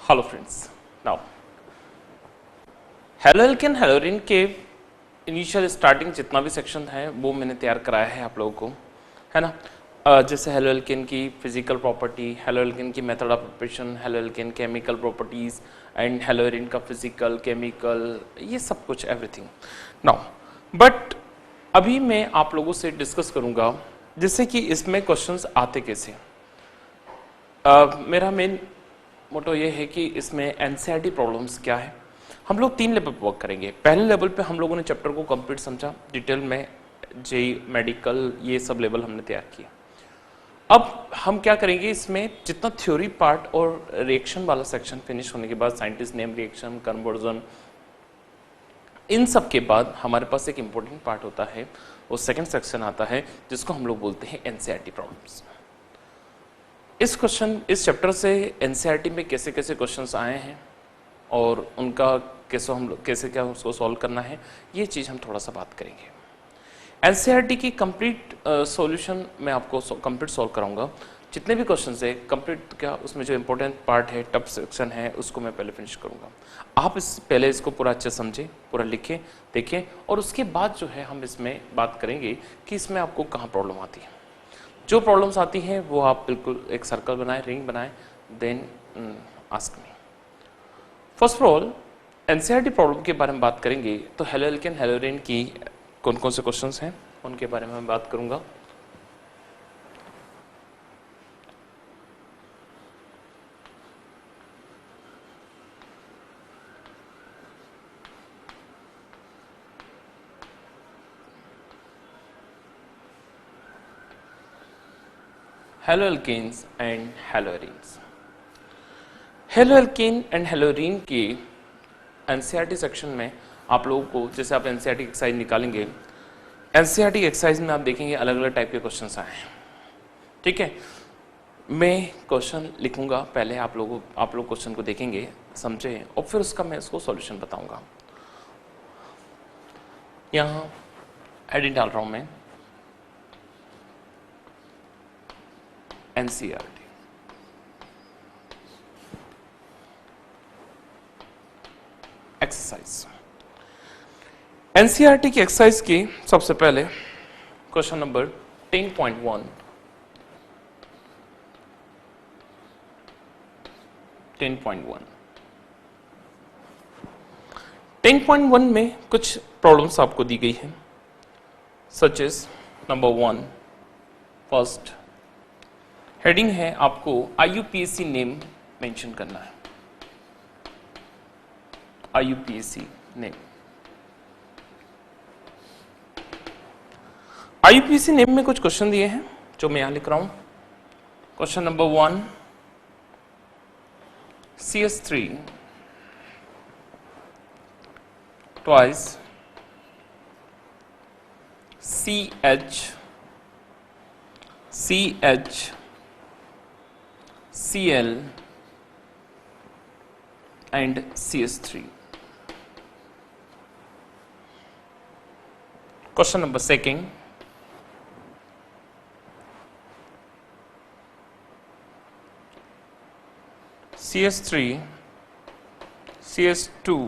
Hello friends, now halo alkane हेलोरिन के initial starting जितना भी सेक्शन है वो मैंने तैयार कराया है आप लोगों को, है ना। जैसे हेलो एल्केन की फिजिकल प्रॉपर्टी, हेलो एल्केन की method of preparation, halo alkane chemical properties and हेलोरिन का फिजिकल केमिकल, ये सब कुछ एवरीथिंग नाउ। बट अभी मैं आप लोगों से डिस्कस करूंगा जैसे कि इसमें क्वेश्चंस आते कैसे। मेरा मेन मोटो ये है कि इसमें एनसीईआरटी प्रॉब्लम्स क्या है। हम लोग 3 लेवल पर वर्क करेंगे। पहले लेवल पे हम लोगों ने चैप्टर को कंप्लीट समझा डिटेल में, जेई मेडिकल ये सब लेवल हमने तैयार किया। अब हम क्या करेंगे, इसमें जितना थ्योरी पार्ट और रिएक्शन वाला सेक्शन फिनिश होने के बाद, साइंटिस्ट नेम रिएक्शन, कन्वर्जन, इन सब के बाद हमारे पास एक इंपॉर्टेंट पार्ट होता है, वो सेकेंड सेक्शन आता है जिसको हम लोग बोलते हैं एनसीईआरटी प्रॉब्लम्स। इस चैप्टर से एनसीईआरटी में कैसे कैसे क्वेश्चंस आए हैं और उनका कैसे क्या उसको सॉल्व करना है, ये चीज़ हम थोड़ा सा बात करेंगे। एनसीईआरटी की कंप्लीट सॉल्यूशन मैं आपको कंप्लीट सॉल्व कराऊंगा। जितने भी क्वेश्चंस है कंप्लीट, क्या उसमें जो इंपॉर्टेंट पार्ट है, टफ सेक्शन है, उसको मैं पहले फिनिश करूंगा। आप पहले इसको पूरा अच्छे समझें, पूरा लिखें, देखें, और उसके बाद जो है हम इसमें बात करेंगे कि इसमें आपको कहाँ प्रॉब्लम आती है। जो प्रॉब्लम्स आती हैं वो आप बिल्कुल एक सर्कल बनाएं, रिंग बनाएं, then ask me. First of all NCERT problem के बारे में बात करेंगे तो हेलो एल्केन हेलोरिन की कौन कौन से क्वेश्चंस हैं उनके बारे में मैं बात करूंगा। Haloalkanes and haloarenes. Haloalkane and haloarene की एनसीईआरटी सेक्शन में आप लोगों को, जैसे आप एनसीईआरटी एक्सरसाइज निकालेंगे, एनसीईआरटी एक्सरसाइज में आप देखेंगे अलग अलग टाइप के क्वेश्चंस आए हैं। ठीक है, मैं क्वेश्चन लिखूंगा, पहले आप लोग क्वेश्चन को देखेंगे, समझे, और फिर उसका मैं उसको सॉल्यूशन बताऊंगा। यहाँ हेडिंग डाल रहा हूं मैं, एनसीईआरटी एक्सरसाइज। एनसीईआरटी की एक्सरसाइज की सबसे पहले क्वेश्चन नंबर 10.1 10.1 में कुछ प्रॉब्लम्स आपको दी गई है, such as number 1 first heading है, आपको आईयूपीएसी नेम मेंशन करना है। आईयूपीएसी नेम, आईयूपीएसी नेम में कुछ क्वेश्चन दिए हैं जो मैं यहां लिख रहा हूं। Question number 1, CS3 twice CH Cl and CS3. Question number 2, CS3 CS2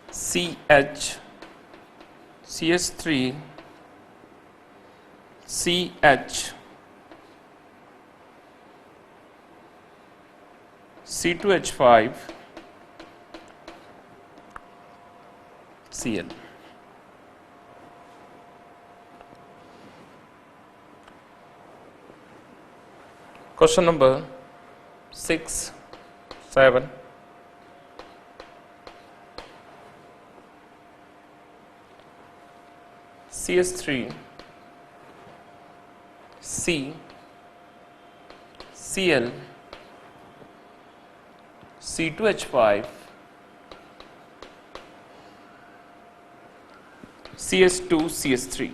CH CS3 CH C2H5 Cl। Question number 6, 7, CS3 C Cl C2H5 CS2 CS3।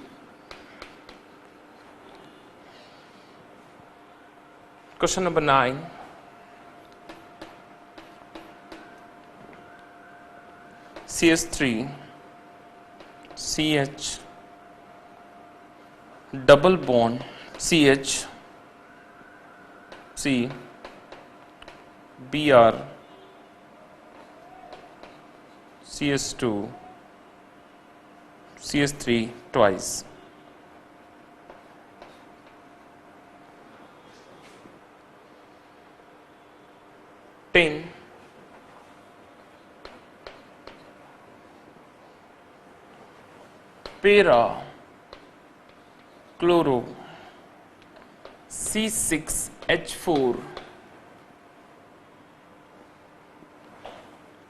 Question number 9, CS3 CH double bond CH C Br CH2 CH3 twice. 10 para chloro C6H4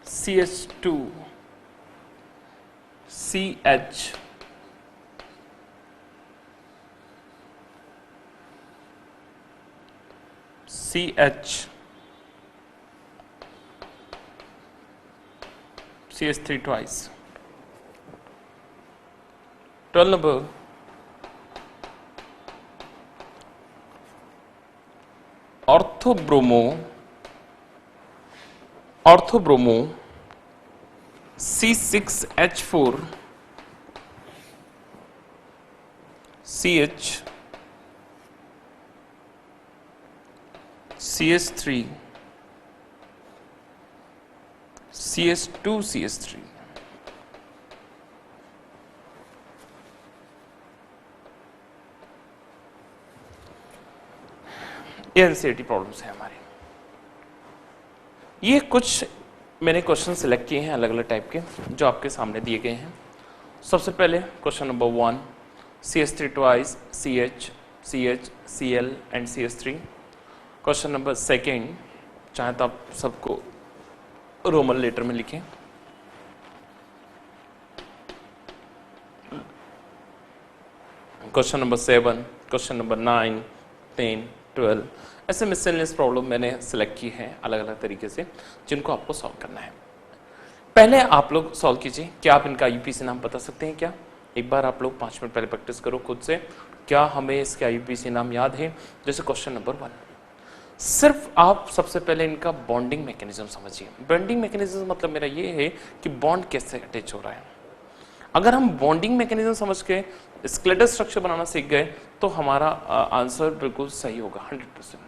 CH2 CH CH3 twice. 12 number orthobromo C6H4 CH CH3 CH2 CH3. ये NCERT problems है हमारे। ये कुछ मैंने question select किए हैं अलग अलग टाइप के जो आपके सामने दिए गए हैं। सबसे पहले question number 1 CH3 twice CH CH Cl and CH3। Question number second चाहे तो आप सबको रोमन लेटर में लिखें। क्वेश्चन नंबर 7, क्वेश्चन नंबर 9, 10, 12 ऐसे मिसलेनियस प्रॉब्लम मैंने सेलेक्ट की है अलग अलग तरीके से जिनको आपको सॉल्व करना है। पहले आप लोग सॉल्व कीजिए। क्या आप इनका यूपीसी नाम बता सकते हैं क्या? एक बार आप लोग 5 मिनट पहले प्रैक्टिस करो खुद से। क्या हमें इसका यूपीसी नाम याद है? जैसे क्वेश्चन नंबर 1, सिर्फ आप सबसे पहले इनका बॉन्डिंग मैकेनिज्म समझिए। बॉन्डिंग मैकेनिज्म मतलब मेरा ये है कि बॉन्ड कैसे अटैच हो रहा है। अगर हम बॉन्डिंग मैकेनिज्म समझ के स्केलेटल स्ट्रक्चर बनाना सीख गए तो हमारा आंसर बिल्कुल सही होगा 100%।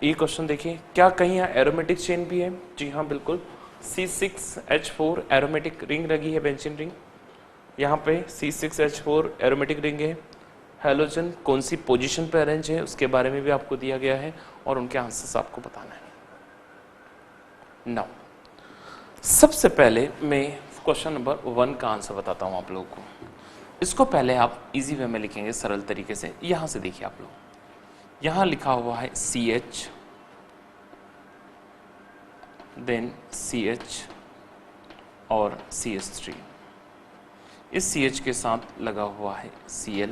ये क्वेश्चन देखिए, क्या कहीं यहाँ एरोमेटिक चेन भी है? जी हाँ बिल्कुल, C6H4 एरोमेटिक रिंग लगी है, बेंजीन रिंग। यहाँ पे C6H4 एरोमेटिक रिंग है। हैलोजन कौन सी पोजीशन पे अरेंज है उसके बारे में भी आपको दिया गया है और उनके आंसर्स आपको बताना है। नाउ सबसे पहले मैं क्वेश्चन नंबर 1 का आंसर बताता हूं आप लोगों को। इसको पहले आप इजी वे में लिखेंगे सरल तरीके से। यहां से देखिए आप लोग, यहां लिखा हुआ है CH, देन CH और CH3। इस CH के साथ लगा हुआ है Cl,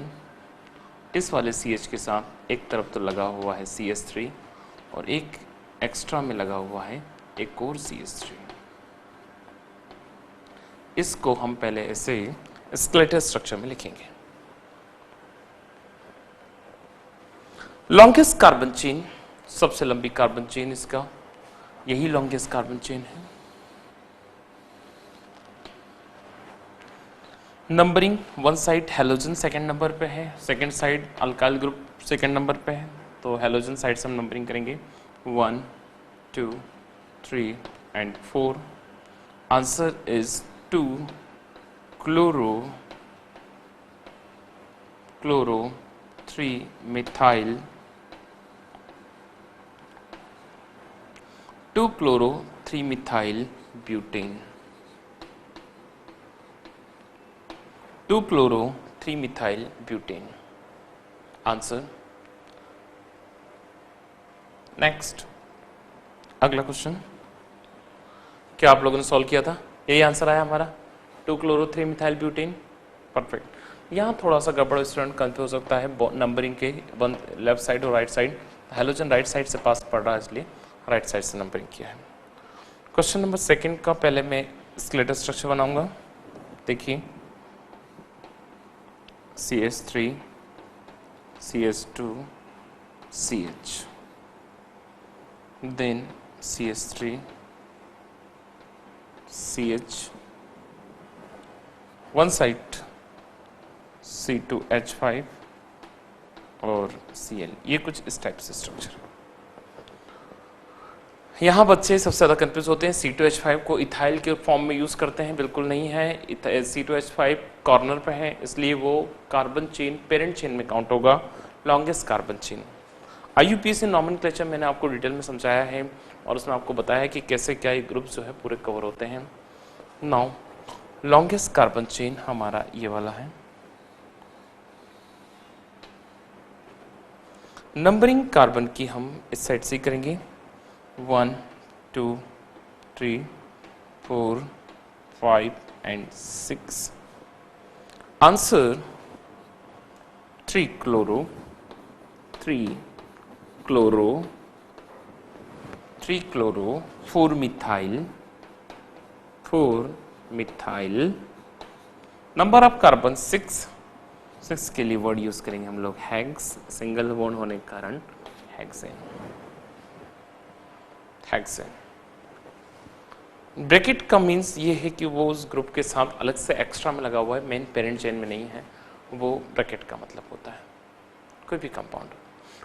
इस वाले CH के साथ एक तरफ तो लगा हुआ है CH3 और एक एक्स्ट्रा में लगा हुआ है एक और CH3। इसको हम पहले ऐसे स्केलेटल स्ट्रक्चर में लिखेंगे। लॉन्गेस्ट कार्बन चेन, सबसे लंबी कार्बन चेन इसका, यही लॉन्गेस्ट कार्बन चेन है। Numbering, one side halogen second number पे है, second side alkyl group second number पे है, तो हैलोजन साइड से हम नंबरिंग करेंगे 1, 2, 3 and 4। Answer is 2 chloro 3 methyl 2 chloro 3 methyl butane 2 chloro 3 methyl butane. Answer. Next अगला क्वेश्चन, क्या आप लोगों ने सॉल्व किया था? यही आंसर आया हमारा 2 क्लोरो 3 मिथाइल ब्यूटेन। परफेक्ट। यहाँ थोड़ा सा गड़बड़ स्टूडेंट कंफ्यूज हो सकता है नंबरिंग के लेफ्ट साइड और right side. Halogen right side से पास पड़ रहा है इसलिए राइट साइड से नंबरिंग किया है। क्वेश्चन नंबर सेकंड का पहले मैं स्केलेटल स्ट्रक्चर बनाऊंगा। देखिए CH3 CH2 CH, then CH3 CH, one side C2H5 और Cl। ये कुछ इस टाइप से स्ट्रक्चर यहाँ बच्चे सबसे ज़्यादा कंफ्यूज होते हैं, C2H5 को इथाइल के फॉर्म में यूज़ करते हैं, बिल्कुल नहीं है। C2H5 कॉर्नर पे है, इसलिए वो कार्बन चेन पेरेंट चेन में काउंट होगा, longest carbon chain. IUPAC nomenclature मैंने आपको डिटेल में समझाया है और उसमें आपको बताया कि कैसे क्या ये ग्रुप जो है पूरे कवर होते हैं। नाउ लॉन्गेस्ट कार्बन चेन हमारा ये वाला है। नंबरिंग कार्बन की हम इस साइड से करेंगे, 1 2 3 4 5 and 6। Answer 3 chloro 3 chloro 3 chloro 4 methyl 4 methyl. Number of carbon 6 के लिए वर्ड यूज करेंगे हम लोग हेक्स, सिंगल बॉन्ड होने के कारण हेक्सेन। हेक्सेन ब्रैकेट का मीन्स ये है कि वो उस ग्रुप के साथ अलग से एक्स्ट्रा में लगा हुआ है, मेन पेरेंट चेन में नहीं है, वो ब्रैकेट का मतलब होता है। कोई भी कंपाउंड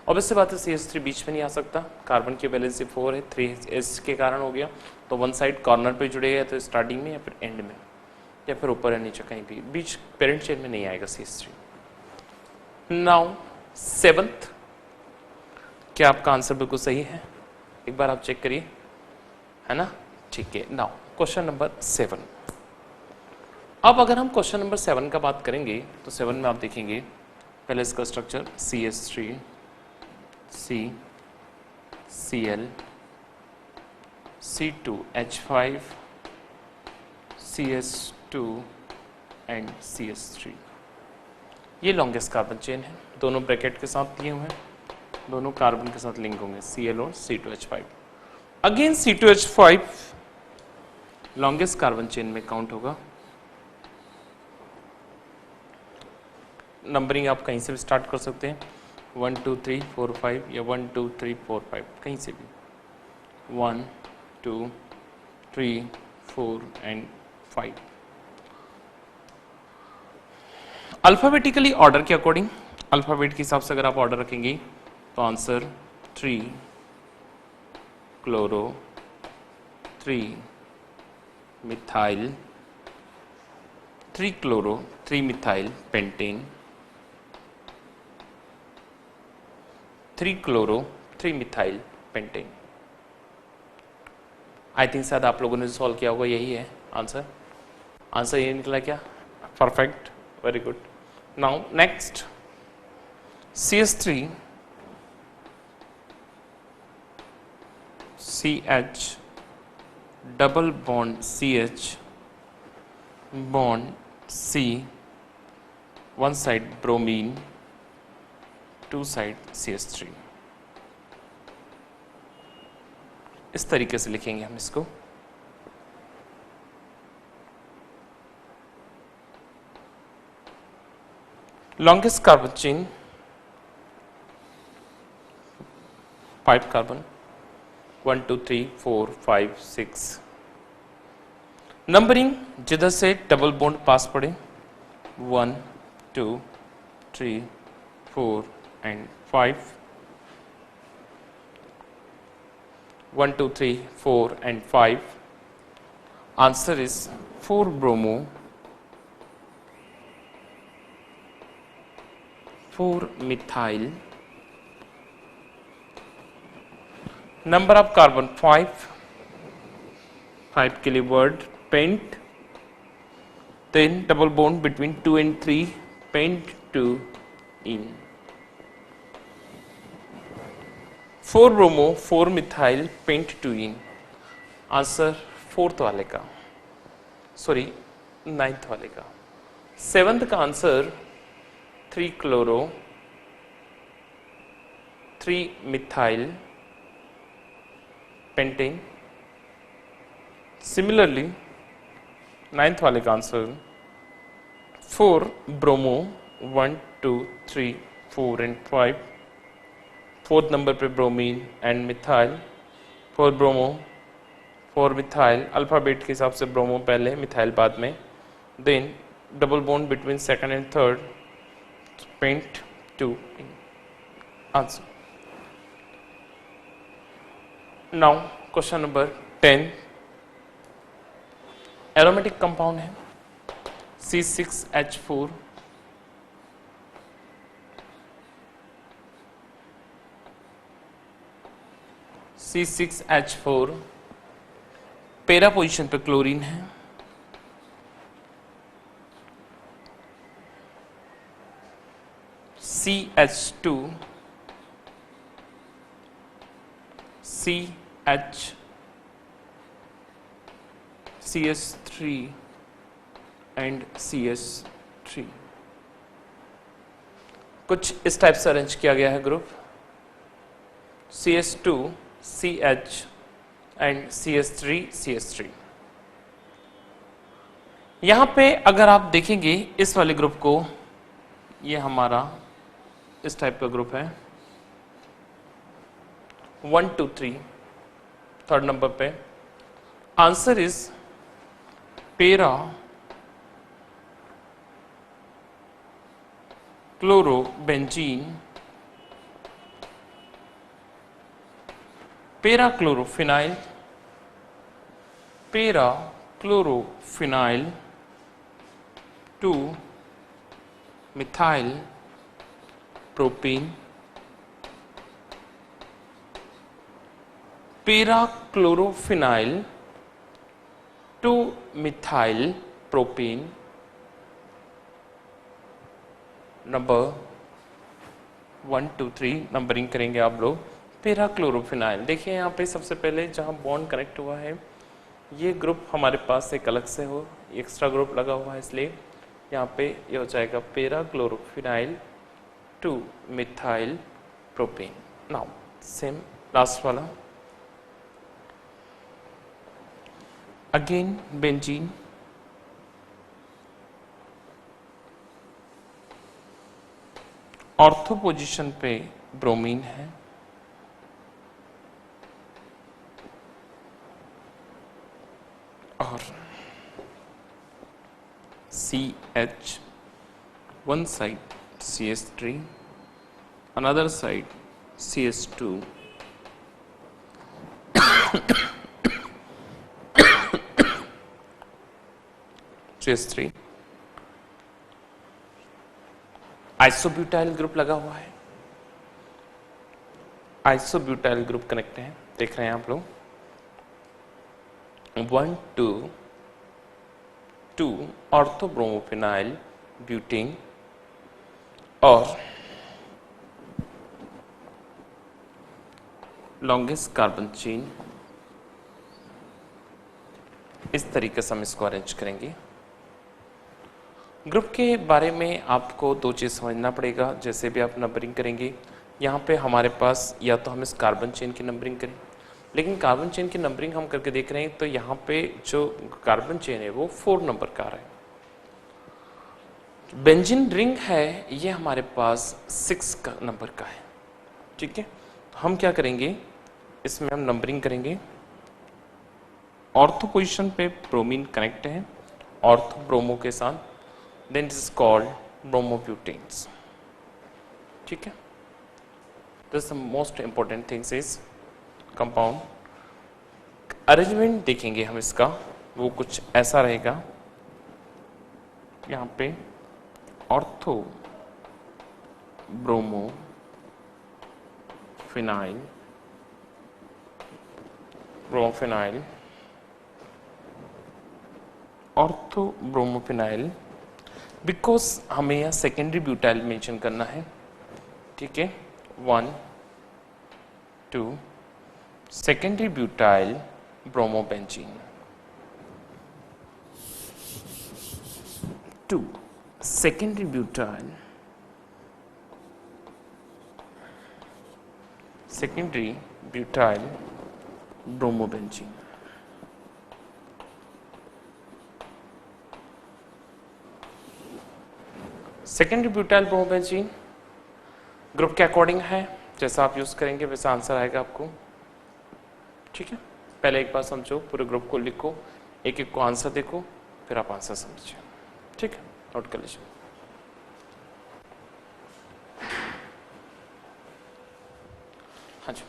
ऑब्वियस बात है, CH3 बीच में नहीं आ सकता, कार्बन की वैलेंसी 4 है, 3s के कारण हो गया, तो वन साइड कॉर्नर पे जुड़ेगा, तो स्टार्टिंग में या फिर एंड में या फिर ऊपर या नीचे कहीं भी, बीच पेरेंट चेन में नहीं आएगा CH3। नाउ 7th, क्या आपका आंसर बिल्कुल सही है? एक बार आप चेक करिए, है ना? ठीक है। Now question number 7। अब अगर हम क्वेश्चन नंबर 7 का बात करेंगे तो 7 में आप देखेंगे पहले इसका structure CH3 C Cl C2H5 CH2 and CH3। ये लॉन्गेस्ट कार्बन चेन है, दोनों ब्रैकेट के साथ दिए हुए हैं, दोनों कार्बन के साथ लिंक होंगे, Cl और C2H5। Again C2H5 longest carbon chain में काउंट होगा। नंबरिंग आप कहीं से भी स्टार्ट कर सकते हैं, 1 2 3 4 5 या 1 2 3 4 5, कहीं से भी 1 2 3 4 एंड 5। अल्फाबेटिकली ऑर्डर के अकॉर्डिंग, अल्फाबेट के हिसाब से अगर आप ऑर्डर रखेंगे तो answer 3 chloro 3 methyl 3 chloro 3 methyl pentane 3 chloro 3 methyl pentane. I think शायद आप लोगों ने सॉल्व किया होगा, यही है आंसर। आंसर ये निकला क्या? Perfect, very good. Now next CH3 CH double bond CH bond C, one side bromine, two side CH3। इस तरीके से लिखेंगे हम इसको। Longest carbon chain 5 carbon 1 2 3 4 5 6। Numbering जिधर से डबल बॉन्ड पास पड़े 1 2 3 4 and 5, 1 2 3 4 and 5। Answer is 4 bromo 4 methyl. Number of carbon 5 के लिए word pent, then double bond between 2 and 3, pent 2 ene. 4 bromo 4 methyl pent 2 ene. Answer 4th वाले का, sorry 9th वाले का। 7th का answer 3 chloro 3 methyl pentane. Similarly 9th वाले का answer 4 bromo 1 2 3 4 and 5। 4th number पे bromine and methyl, 4 bromo 4 methyl. Alphabet के हिसाब से ब्रोमो पहले, मिथाइल बाद में, then double bond between second and third, pent 2 ene. Answer. Now question number 10 aromatic compound है C6H4 C6H4 पैरा पोजीशन पे chlorine है, CH2 CH3 एंड CH3 कुछ इस टाइप से अरेंज किया गया है group CH2 CH and CH3 CH3। यहां पे अगर आप देखेंगे इस वाले ग्रुप को, ये हमारा इस टाइप का ग्रुप है 1 2 3 थर्ड नंबर पे answer is para chlorobenzene para chlorophenyl 2 methyl propene para chlorophenyl 2 methyl propene number 1 2 3 numbering करेंगे आप लोग। पैरा क्लोरोफिनाइल देखिए यहाँ पे सबसे पहले जहाँ बॉन्ड कनेक्ट हुआ है ये ग्रुप हमारे पास एक अलग से हो, एक्स्ट्रा ग्रुप लगा हुआ है, इसलिए यहाँ पे ये हो जाएगा para chlorophenyl 2 methyl propene. Now same last वाला अगेन बेंजीन ऑर्थो पोजीशन पे ब्रोमीन है, और CH one side CH3 another side CH2 CH3 isobutyl group लगा हुआ है, आइसोब्यूटाइल ग्रुप कनेक्ट है, देख रहे हैं आप लोग 1 2 2 ऑर्थोब्रोमोफिनाइल ब्यूटेन और लॉन्गेस्ट कार्बन चेन। इस तरीके से हम इसको अरेंज करेंगे। ग्रुप के बारे में आपको दो चीज़ समझना पड़ेगा जैसे भी आप नंबरिंग करेंगे। यहाँ पे हमारे पास या तो हम इस कार्बन चेन की नंबरिंग करें, लेकिन कार्बन चेन की नंबरिंग हम करके देख रहे हैं तो यहाँ पे जो कार्बन चेन है वो 4 नंबर का है। बेंजीन रिंग है ये हमारे पास 6 का नंबर का है, ठीक है। तो हम क्या करेंगे, इसमें हम नंबरिंग करेंगे। ऑर्थो पोजीशन पे ब्रोमीन कनेक्ट है ऑर्थो ब्रोमो के साथ, then it is called bromobutanes, ठीक है। This the most important things is compound arrangement देखेंगे हम इसका, वो कुछ ऐसा रहेगा। यहाँ पे ortho bromo phenyl bromophenyl ortho bromophenyl, because हमें यहाँ सेकेंडरी ब्यूटाइल मेंशन करना है, ठीक है। 1 2 secondary butyl bromobenzene 2 secondary butyl bromobenzene. Secondary butyl bromobenzene group के अकॉर्डिंग है, जैसा आप यूज करेंगे वैसा आंसर आएगा आपको, ठीक है। पहले एक बार समझो, पूरे ग्रुप को लिखो, एक एक को आंसर देखो, फिर आप आंसर समझिए, ठीक है। नोट कर लीजिए। हाँ जी,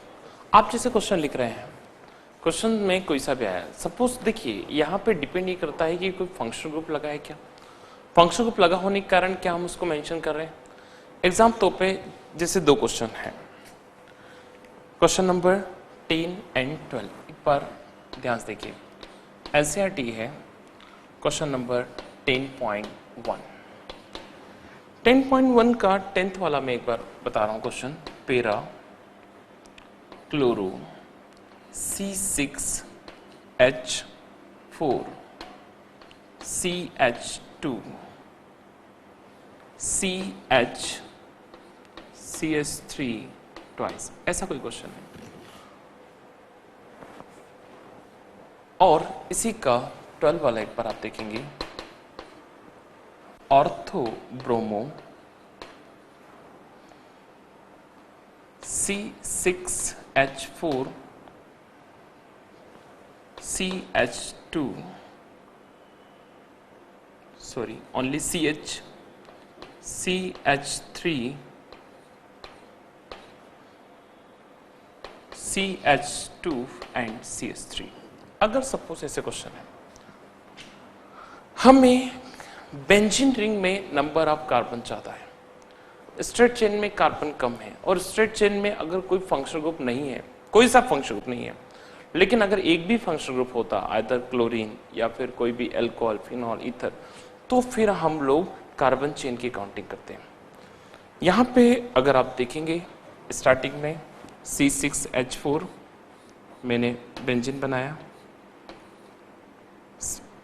आप जैसे क्वेश्चन लिख रहे हैं, क्वेश्चन में कोई सा भी आया, सपोज देखिए यहाँ पे डिपेंड ये करता है कि कोई फंक्शनल ग्रुप लगा है क्या। फंक्शनल ग्रुप लगा होने के कारण क्या हम उसको मेंशन कर रहे हैं। एग्जाम तो पे जैसे दो क्वेश्चन है, क्वेश्चन नंबर 10 एंड 12, एक बार ध्यान से देखिए। एनसीईआरटी है क्वेश्चन नंबर 10.1। 10.1 का 10th वाला मैं एक बार बता रहा हूँ question. Para chloro C6H4 CH2 CH3 twice, ऐसा कोई क्वेश्चन है। और इसी का 12 वाला एक बार आप देखेंगे, ortho bromo C6H4 CH2 sorry only CH CH3 CH2 and CH3। अगर सपोज ऐसे क्वेश्चन है, हमें बेंजीन रिंग में नंबर ऑफ कार्बन चाहता है, स्ट्रेट चेन में कार्बन कम है, और स्ट्रेट चेन में अगर कोई फंक्शनल ग्रुप नहीं है, कोई सा फंक्शनल ग्रुप नहीं है, लेकिन अगर एक भी फंक्शनल ग्रुप होता, आइदर क्लोरीन या फिर कोई भी अल्कोहल, फिनॉल, ईथर, तो फिर हम लोग कार्बन चेन की काउंटिंग करते हैं। यहाँ पे अगर आप देखेंगे स्टार्टिंग में C6H4 मैंने बेंजीन बनाया,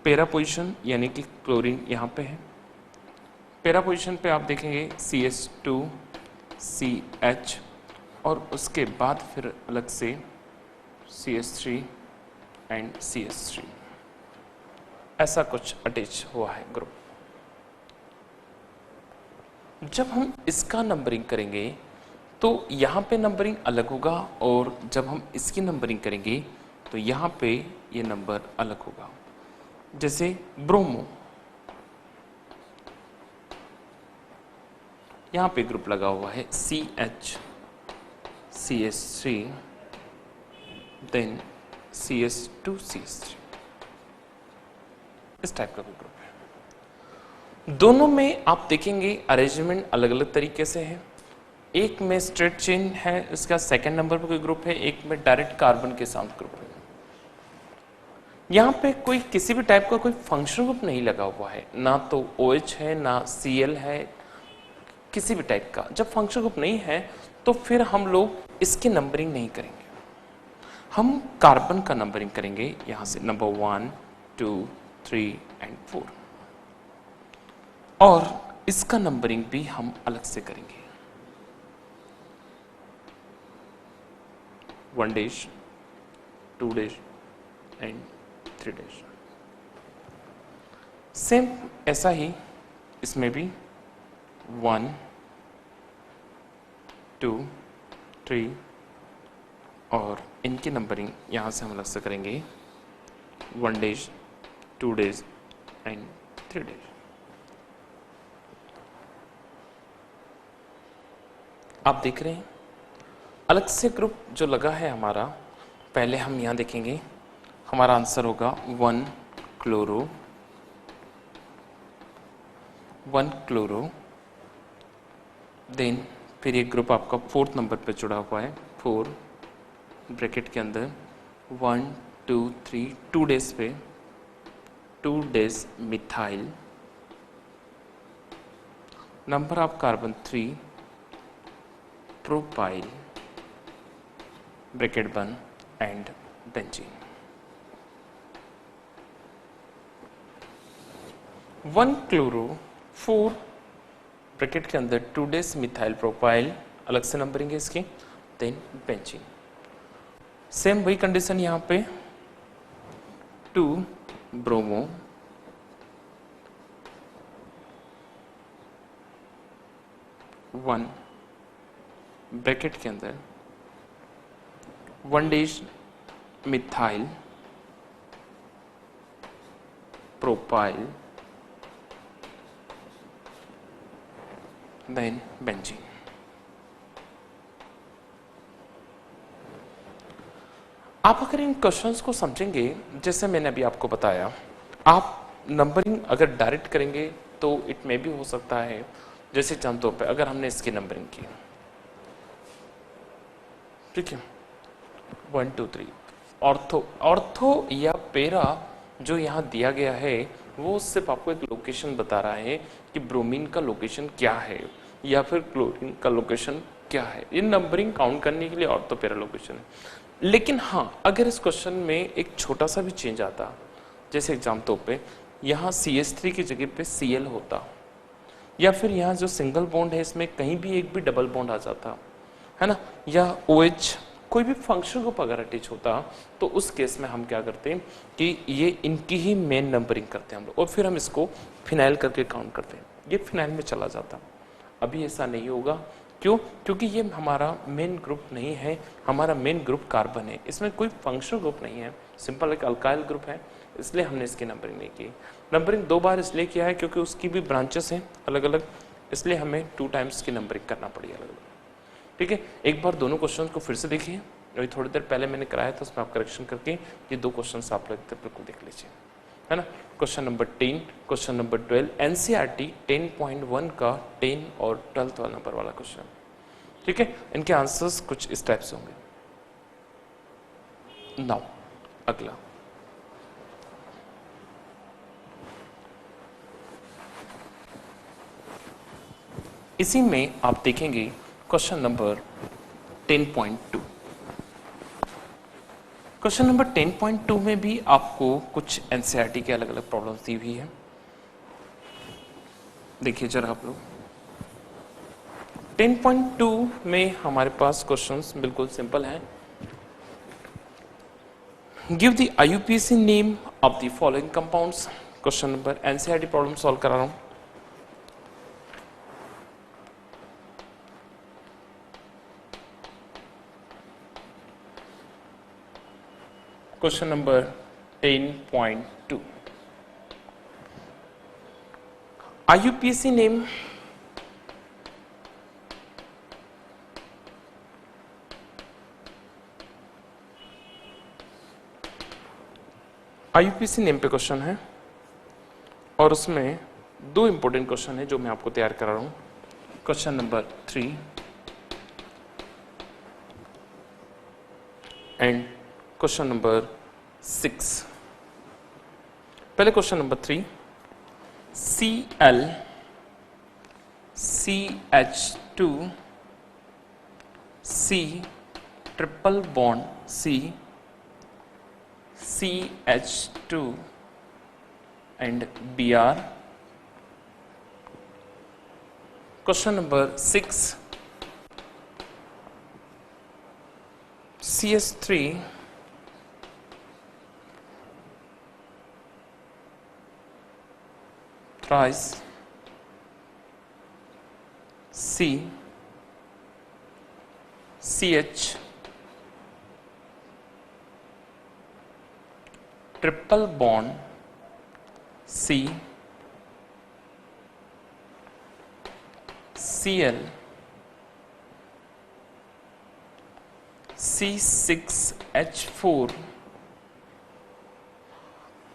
पैरा पोजीशन यानी कि क्लोरीन यहाँ पे है। पैरा पोजीशन पे आप देखेंगे CH2 CH और उसके बाद फिर अलग से CH3 एंड CH3, ऐसा कुछ अटैच हुआ है ग्रुप। जब हम इसका नंबरिंग करेंगे तो यहाँ पे नंबरिंग अलग होगा, और जब हम इसकी नंबरिंग करेंगे तो यहाँ पे ये नंबर अलग होगा। जैसे ब्रोमो, यहाँ पे ग्रुप लगा हुआ है CH CH3 then CH2 CH3, इस टाइप का ग्रुप है। दोनों में आप देखेंगे अरेंजमेंट अलग अलग तरीके से है। एक में स्ट्रेट चेन है, इसका सेकंड नंबर पर कोई ग्रुप है, एक में डायरेक्ट कार्बन के साथ ग्रुप है। यहाँ पे कोई किसी भी टाइप का कोई फंक्शनल ग्रुप नहीं लगा हुआ है, ना तो OH है ना Cl है, किसी भी टाइप का। जब फंक्शनल ग्रुप नहीं है तो फिर हम लोग इसकी नंबरिंग नहीं करेंगे, हम कार्बन का नंबरिंग करेंगे। यहाँ से नंबर 1 2 3 एंड 4, और इसका नंबरिंग भी हम अलग से करेंगे। 1 dash 2 dash and 3 dash। Same ऐसा ही इसमें भी 1 2 3, और इनकी नंबरिंग यहाँ से हम अलग से करेंगे 1 dash 2 dash एंड 3 dash। आप देख रहे हैं अलग से ग्रुप जो लगा है हमारा। पहले हम यहाँ देखेंगे, हमारा आंसर होगा 1 क्लोरो, देन फिर एक ग्रुप आपका 4th नंबर पे जुड़ा हुआ है 4 ब्रैकेट के अंदर 1 2 3 2 days पे 2 days methyl, number of carbon 3 propyl bracket 1 and benzene. 1 chloro 4 bracket के अंदर 2 days मिथाइल प्रोपाइल, अलग से नंबरिंग है इसकी, देन बेंजीन। सेम वही कंडीशन यहाँ पे 2 ब्रोमो 1 ब्रैकेट के अंदर 1 dash methyl propyl then benzene. आप अगर इन क्वेश्चंस को समझेंगे, जैसे मैंने अभी आपको बताया, आप नंबरिंग अगर डायरेक्ट करेंगे तो इट में भी हो सकता है, जैसे एग्जाम्पल पे अगर हमने इसकी नंबरिंग की, ठीक है, 1 2 3, ऑर्थो या पैरा जो यहाँ दिया गया है वो सिर्फ आपको एक लोकेशन बता रहा है कि ब्रोमीन का लोकेशन क्या है या फिर क्लोरीन का लोकेशन क्या है। ये नंबरिंग काउंट करने के लिए ऑर्थो पैरा लोकेशन है। लेकिन हाँ, अगर इस क्वेश्चन में एक छोटा सा भी चेंज आता, जैसे एग्जाम्पल पे यहाँ CH3 की जगह पे Cl होता, या फिर यहाँ जो सिंगल बॉन्ड है इसमें कहीं भी एक भी डबल बॉन्ड आ जाता है ना, या OH कोई भी फंक्शन ग्रुप अगर अटैच होता, तो उस केस में हम क्या करते हैं कि ये इनकी ही मेन नंबरिंग करते हैं हम लोग, और फिर हम इसको फिनाइल करके काउंट करते हैं, ये फिनाइल में चला जाता। अभी ऐसा नहीं होगा, क्यों? क्योंकि ये हमारा मेन ग्रुप नहीं है, हमारा मेन ग्रुप कार्बन है, इसमें कोई फंक्शनल ग्रुप नहीं है, सिंपल एक अल्काइल ग्रुप है, इसलिए हमने इसकी नंबरिंग नहीं की। नंबरिंग 2 बार इसलिए किया है क्योंकि उसकी भी ब्रांचेस हैं अलग अलग, इसलिए हमें 2 टाइम्स की नंबरिंग करना पड़ी अलग अलग। ठीक है, एक बार दोनों क्वेश्चन को फिर से देखिए, अभी थोड़ी देर पहले मैंने कराया था, उसमें आप करेक्शन करके ये 2 क्वेश्चन आप लगते बिल्कुल देख लीजिए, है ना। Question number 10, question number 12, NCERT 10.1 का 10 और 12 वाला नंबर वाला क्वेश्चन, ठीक है। इनके आंसर्स कुछ इस टाइप से होंगे। नाउ अगला, इसी में आप देखेंगे क्वेश्चन नंबर 10.2। क्वेश्चन नंबर 10.2 में भी आपको कुछ NCERT के अलग अलग प्रॉब्लम्स दी हुई है, देखिए जरा आप लोग। 10.2 में हमारे पास क्वेश्चंस बिल्कुल सिंपल हैं। Give the IUPAC name of the following compounds. Question number NCERT problem solve करा रहा हूं। Question number 10.2, IUPAC name IUPAC name पे क्वेश्चन है, और उसमें 2 इंपॉर्टेंट क्वेश्चन है जो मैं आपको तैयार करा रहा हूं। Question number 3 and question number 6। पहले question number 3, Cl CH2 C triple bond C CH2 and Br। Question number 6, CH3 thrice C CH triple bond C Cl C6H4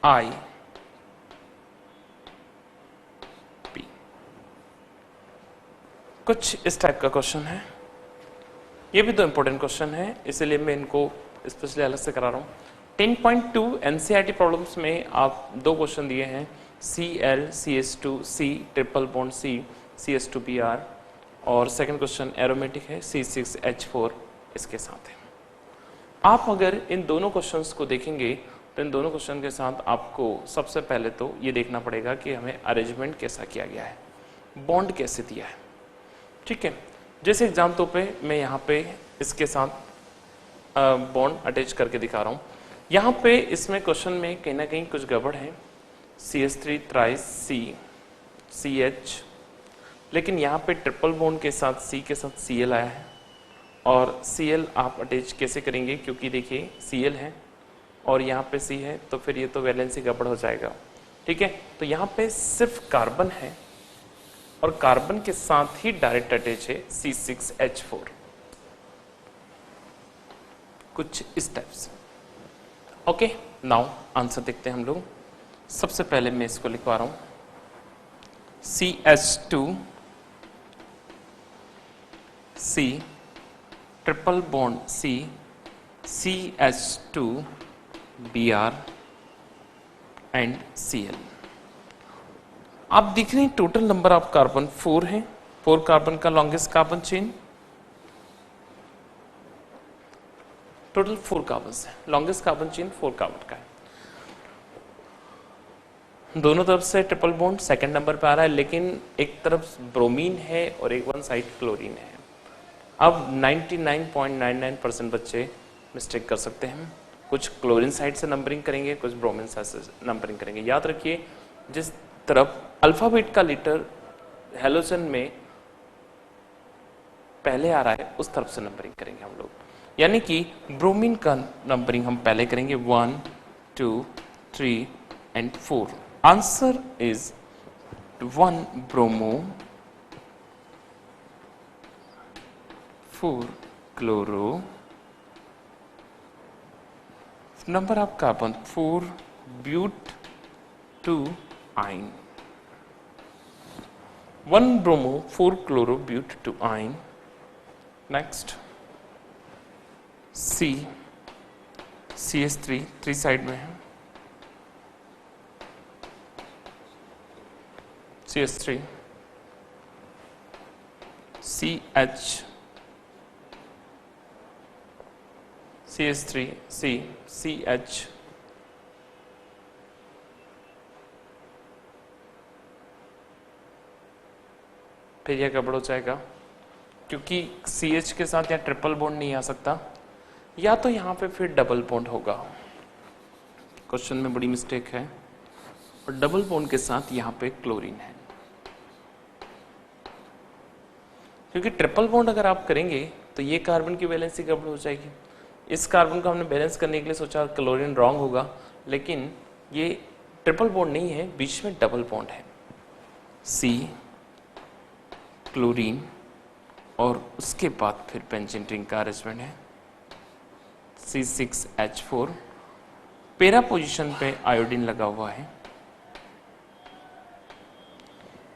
I P। कुछ इस टाइप का क्वेश्चन है, ये भी 2 important question है, इसलिए मैं इनको स्पेशली अलग से करा रहा हूँ। 10.2 NCERT प्रॉब्लम्स में आप 2 क्वेश्चन दिए हैं, Cl CH2 C triple bond C CH2 Br, और सेकंड क्वेश्चन एरोमेटिक है C6H4 इसके साथ है। आप अगर इन दोनों क्वेश्चंस को देखेंगे तो इन दोनों क्वेश्चन के साथ आपको सबसे पहले तो ये देखना पड़ेगा कि हमें अरेंजमेंट कैसा किया गया है, बॉन्ड कैसे दिया है, ठीक है। जैसे एग्जाम्पल पे मैं यहाँ पे इसके साथ बॉन्ड अटैच करके दिखा रहा हूँ। यहाँ पे इसमें क्वेश्चन में कहीं ना कहीं कुछ गड़बड़ है, CH3 थ्राइस C CH, लेकिन यहाँ पे ट्रिपल बॉन्ड के साथ C के साथ Cl आया है, और Cl आप अटैच कैसे करेंगे, क्योंकि देखिए Cl है और यहाँ पे C है, तो फिर ये तो वैलेंसी गड़बड़ हो जाएगा, ठीक है। तो यहाँ पे सिर्फ कार्बन है और कार्बन के साथ ही डायरेक्ट अटैच है C6H4, कुछ इस टाइप से। ओके, नाउ आंसर देखते हैं हम लोग। सबसे पहले मैं इसको लिखवा रहा हूं, CH2 C triple bond C CH2 Br and Cl। आप देख रहे हैं टोटल नंबर ऑफ कार्बन 4 है, 4 कार्बन का longest carbon chain, total 4 carbon है, लॉन्गेस्ट कार्बन चेन 4 कार्बन का है। दोनों तरफ से ट्रिपल बॉन्ड सेकंड नंबर पे आ रहा है, लेकिन एक तरफ ब्रोमीन है और एक वन साइड क्लोरीन है। अब 99.99% बच्चे मिस्टेक कर सकते हैं, कुछ क्लोरीन साइड से नंबरिंग करेंगे, कुछ ब्रोमीन साइड से नंबरिंग करेंगे। याद रखिए, जिस तरफ अल्फाबेट का लेटर हेलोजन में पहले आ रहा है उस तरफ से नंबरिंग करेंगे हम लोग। यानी कि ब्रोमीन का नंबरिंग हम पहले करेंगे 1 2 3 and 4। Answer is 1 bromo 4 chloro, number of carbon 4 but 2 ion, 1 bromo 4 chloro but 2 ion। next C CH3 3 side में है, CH3 CH CH3 C CH फिर यह गड़बड़ हो जाएगा, क्योंकि CH के साथ यहाँ ट्रिपल बॉन्ड नहीं आ सकता, या तो यहाँ पे फिर डबल बॉन्ड होगा। क्वेश्चन में बड़ी मिस्टेक है, और डबल बॉन्ड के साथ यहाँ पे क्लोरीन है, क्योंकि ट्रिपल बॉन्ड अगर आप करेंगे तो ये कार्बन की वैलेंसी गड़बड़ हो जाएगी। इस कार्बन को हमने बैलेंस करने के लिए सोचा क्लोरीन रॉन्ग होगा, लेकिन ये ट्रिपल बॉन्ड नहीं है, बीच में डबल बॉन्ड है। C क्लोरीन और उसके बाद फिर बेंजीन रिंग का अरेंजमेंट है C6H4, पैरा पोजीशन पे आयोडीन लगा हुआ है।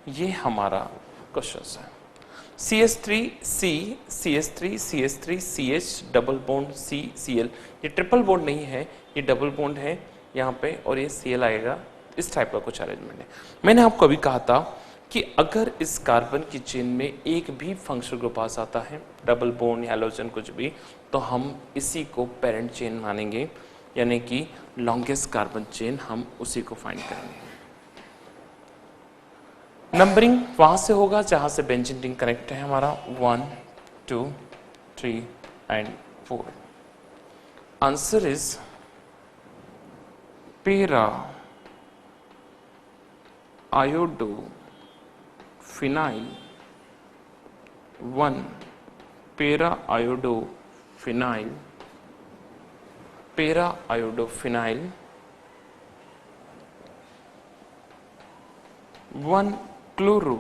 ये हमारा क्वेश्चन है। CH3 C CH3 CH3 CH double bond C Cl, ये ट्रिपल बॉन्ड नहीं है, ये डबल बॉन्ड है यहाँ पे, और ये Cl आएगा। इस टाइप का कुछ अरेंजमेंट है। मैंने आपको अभी कहा था कि अगर इस कार्बन की चेन में एक भी फंक्शनल ग्रुप आ जाता है, डबल बॉन्ड हैलोजन कुछ भी, तो हम इसी को पेरेंट चेन मानेंगे, यानी कि लॉन्गेस्ट कार्बन चेन हम उसी को फाइंड करेंगे। नंबरिंग वहां से होगा जहां से बेंजीन रिंग कनेक्ट है हमारा, 1 2 3 and 4। Answer is para iodo phenyl 1, para iodo phenyl, para iodo phenyl 1 chloro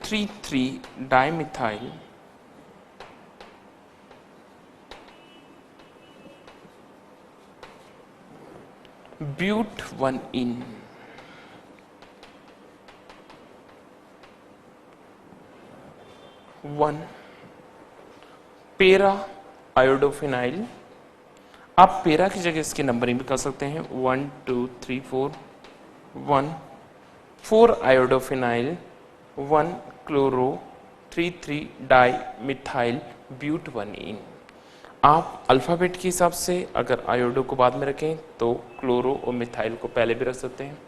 3,3 dimethyl, but 1 yne 1 para iodophenyl. आप पैरा की जगह इसकी नंबरिंग भी कर सकते हैं, 1 2 3 4 1 4 आयोडोफिनाइल 1 क्लोरो 3,3 डाई मिथाइल ब्यूट 1 इन। आप अल्फाबेट के हिसाब से अगर आयोडो को बाद में रखें तो क्लोरो और मिथाइल को पहले भी रख सकते हैं।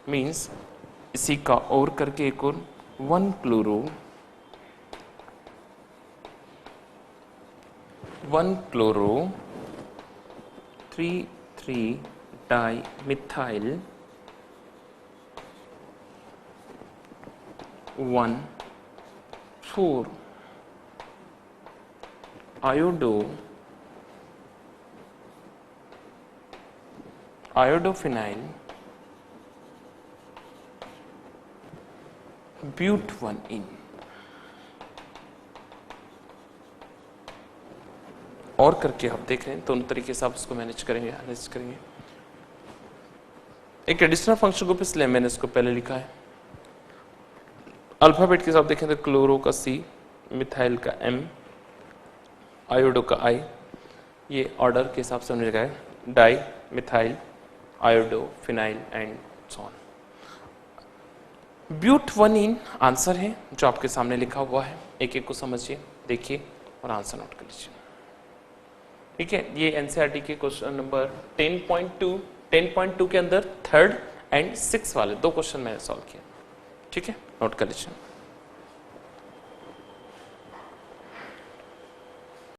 मीन्स इसी का और करके एक और 1 chloro 1 chloro 3,3 di methyl 1 4 iodo iodophenyl but 1 yne. और करके आप देख रहे हैं, दोनों तरीके से आप उसको मैनेज करेंगे। एक एडिशनल फंक्शन ग्रुप, इसलिए मैंने इसको पहले लिखा है। अल्फाबेट के साथ देखें तो क्लोरो का C, मिथाइल का M, आयोडो का I, ये ऑर्डर के हिसाब से हमने लिखा है, di, methyl, iodo, phenyl and so on. But one yne answer है जो आपके सामने लिखा हुआ है, एक एक को समझिए, देखिए और आंसर नोट कर लीजिए। ठीक है, ये एनसीईआरटी के क्वेश्चन नंबर 10.2 के अंदर 3rd एंड 6th वाले 2 क्वेश्चन मैंने सॉल्व किया। ठीक है, नोट कर लीजिए।